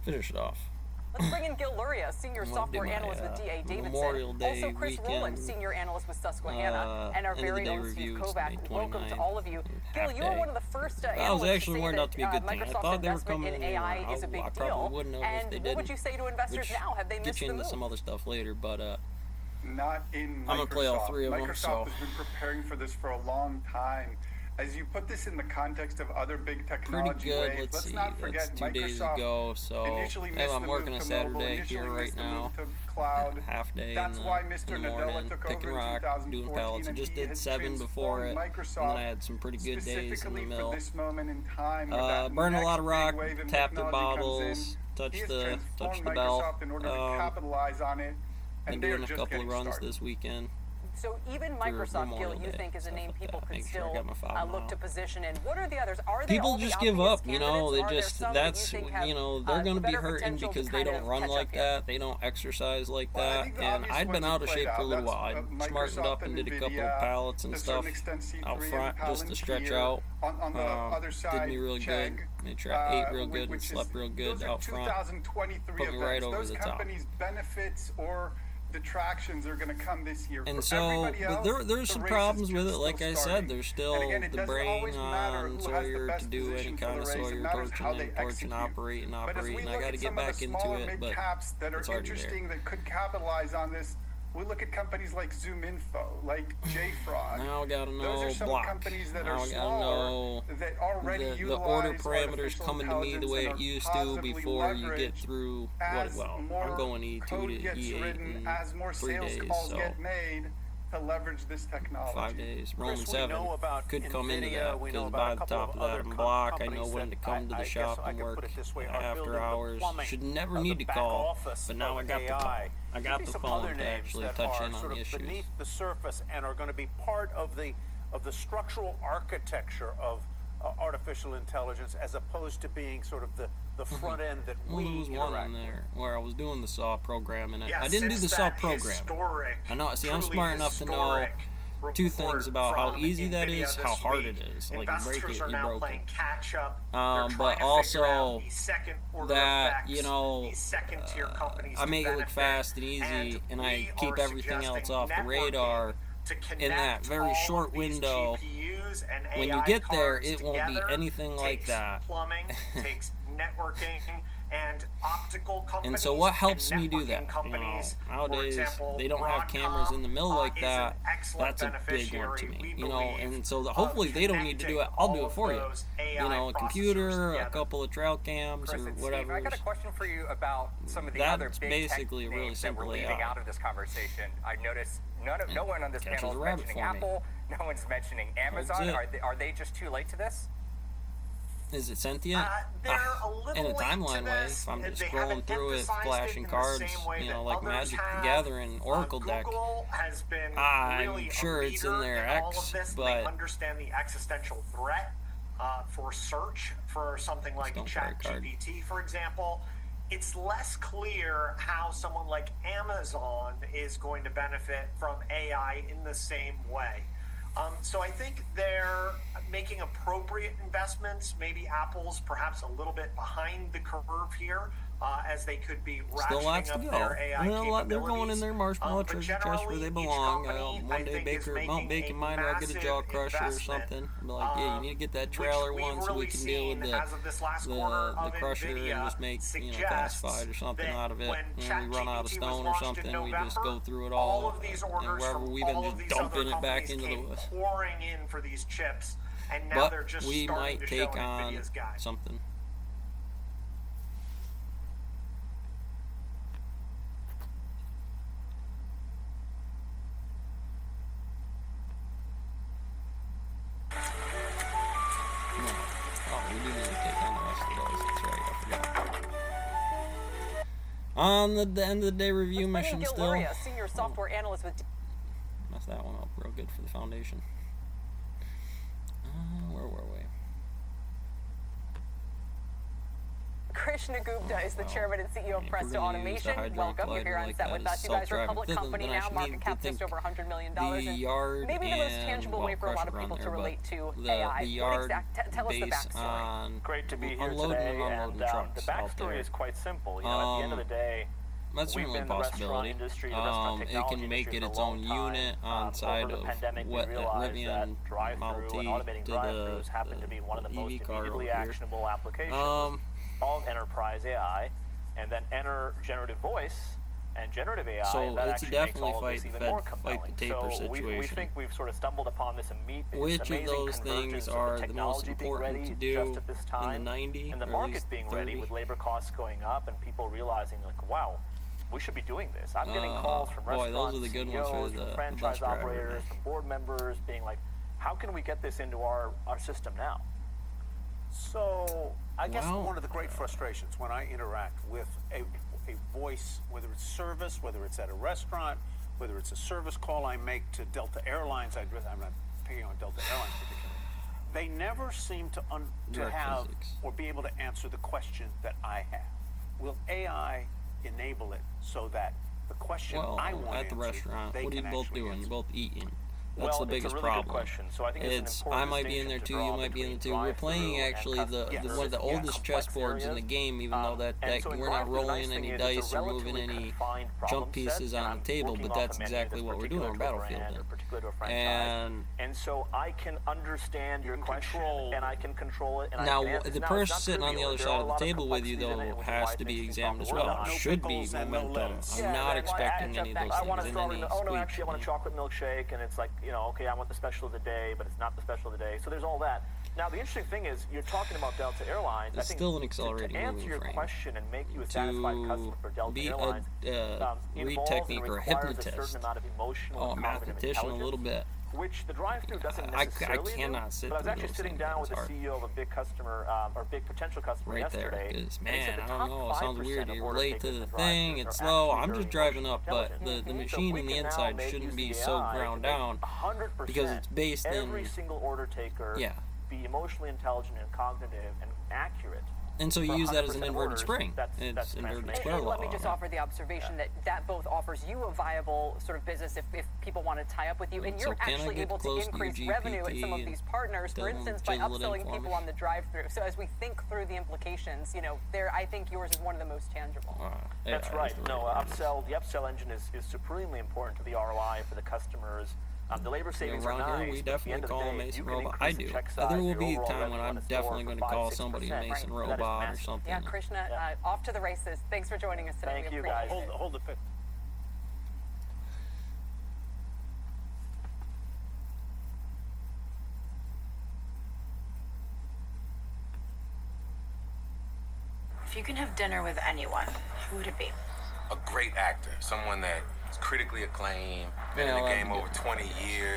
finish it off. Let's bring in Gil Luria, Senior Software Analyst with D.A. Davidson. Memorial Day also, Chris weekend, Rowland, Senior Analyst with Susquehanna. And our very own Steve Kovac. Welcome to all of you. Gil, you were one of the first analysts to say that Microsoft's investment in AI is a big deal. And what would you say to investors now? Have they missed the move? Get you into some other stuff later, but not in Microsoft. I'm gonna play all three of them. Microsoft has been preparing for this for a long time. As you put this in the context of other big technology waves, let's not forget That's 2 days ago, so I'm working a Saturday here right now, half day in the morning, picking rock, doing pallets. I just did 7 before it, and then I had some pretty good days in the mill. Burned a lot of rock, tapped the bottles, touched the bell. Been doing a couple of runs this weekend. So even Microsoft, Gil, you think is a name people could still look to position in. What are the others? Are they people just give up, you know, they just, that's, you know, they're going to be hurting because they don't run like that, they don't exercise like that, and I'd been out of shape for a little while. I smartened up and did a couple of pallets and stuff out front just to stretch out. Did me real good. Ate real good and slept real good out front. Put me right over the top. Detractions are going to come this year. And so, but there's some problems with it. Like I said, there's still the brain on Sawyer to do any kind of Sawyer torching, operate, and I got to get back into it, but it's already there. That could capitalize on this. We look at companies like ZoomInfo, like JFrog. Now I gotta know Those are some block. companies that now are smaller that already the order parameters coming to me the way it used to before you get through I'm going E2 to E8 in 3 days, so to leverage this technology. 5 days. Roman 7 could come into that because by the top of that block, I know when to come to the shop and work after hours. Should never need to call, but now I got the phone to actually touch in on the issues. Beneath the surface and are going to be part of the structural architecture of artificial intelligence, as opposed to being sort of the front end that we there was one in there where I was doing the SAW programming. Yeah, I didn't do the SAW programming. I know. See, I'm smart enough to know 2 things about how easy that is, how hard it is. Like, you break it, you broke it. But also that, you know, I make it look fast and easy, and I keep everything else off the radar in that very short window. When you get there, it won't be anything like that. Networking and optical companies. And so what helps me do that? You know, nowadays they don't have cameras in the mill like that. That's a big one to me. You know, and so hopefully they don't need to do it. I'll do it for you. You know, a computer, a couple of trail cams, or whatever. I got a question for you about some of the other big tech names that we're leaving out of this conversation. I noticed no one on this panel is mentioning Apple. No one's mentioning Amazon. Are they just too late to this? Is it sentient? In a timeline way, if I'm just scrolling through it, flashing cards, you know, like Magic the Gathering, Oracle deck, I'm sure it's in their X, but they understand the existential threat for search for something like ChatGPT, for example. It's less clear how someone like Amazon is going to benefit from AI in the same way. So I think they're making appropriate investments. Maybe Apple's perhaps a little bit behind the curve here, as they could be ratcheting up their AI capabilities. They're going in their marshmallow treasure chest where they belong. One day Mount Bacon Miner, I'll get a jaw crusher or something. I'll be like, yeah, you need to get that trailer one so we can deal with the crusher and just make, you know, Classified or something out of it. And we run out of stone or something, we just go through it all. And wherever we've been just dumping it back into the pouring in for these chips, and now they're just we starting might to take show on Nvidia's guide. something. We do need to take on the rest of those. That's right, I forgot. On the end of the day review mission still. Luria, Senior Software Analyst with Messed that one up real good for the foundation. Where were we? Krishna Gupta is the chairman and CEO of Presto Automation. Welcome. You're here on set with us. You guys are a public company now, market cap just over $100 million. And maybe the most tangible way for a lot of people to relate to AI. Tell us the backstory. Great to be here today. And the backstory is quite simple. You know, at the end of the day, that's certainly a possibility. It can make it its own unit on side of what Rivian Model T to the EV car over here. Actionable applications of enterprise AI, and then enter generative voice and generative AI. So that it's definitely fight the taper so situation. We think we've sort of stumbled upon this Which of those things are the most important to do in the 90s, and the market being ready with labor costs going up and people realizing like, wow, we should be doing this. I'm getting calls from restaurants, those are the good CEOs, ones for the from franchise operators, from board members, being like, how can we get this into our system now? So I guess one of the great frustrations when I interact with a voice, whether it's service, whether it's at a restaurant, whether it's a service call I make to Delta Airlines, I'm not picking on Delta Airlines particularly, they never seem to have or be able to answer the question that I have. Will AI enable it so that the question I want at the restaurant, what are you both doing? You're both eating. That's the biggest it's a really problem. Good question. So I think it's I might be in there too, you might be in there too. We're playing actually one of the oldest chessboards in the game, even though that we're not rolling any dice or moving any jump pieces on the table, but that's exactly what we're doing on Battlefield. And so I can understand your question and I can control it. And now the person sitting on the other side of the table with you though has to be examined as well. Should be momentum. I'm not expecting any of those things in any oh no, actually I want a chocolate milkshake, and it's like, you know, okay, I want the special of the day, but it's not the special of the day. So there's all that. Now, the interesting thing is, you're talking about Delta Airlines. It's still an accelerating to answer your question and make you a satisfied customer for Delta Airlines, read technique or a hypnotist, a certain amount of emotional a mathematician a little bit. Which the drive-through doesn't necessarily I cannot sit but I was actually those sitting down with the CEO of a big customer, or big potential customer yesterday. There, because man, I don't know, it sounds weird. You're late to the thing, it's slow. I'm just driving up, but the machine in the inside shouldn't be so ground down because it's based in every single order taker be emotionally intelligent and cognitive and accurate. And so you use that as an inverted spring. It's inverted square law. Let me just offer the observation that both offers you a viable sort of business if people want to tie up with you, and you're actually able to increase revenue at some of these partners, for instance, by upselling people on the drive-through. So as we think through the implications, you know, I think yours is one of the most tangible. That's right. No, the upsell engine is supremely important to the ROI for the customers. The labor savings are nice. Here, we definitely call a Mason robot. I do. There will be a time when I'm definitely going to call somebody a Mason robot or something. Yeah, Krishna, off to the races. Thanks for joining us today. Thank you, guys. Hold the pick. If you can have dinner with anyone, who would it be? A great actor, someone that is critically acclaimed, been in the game over 20 years.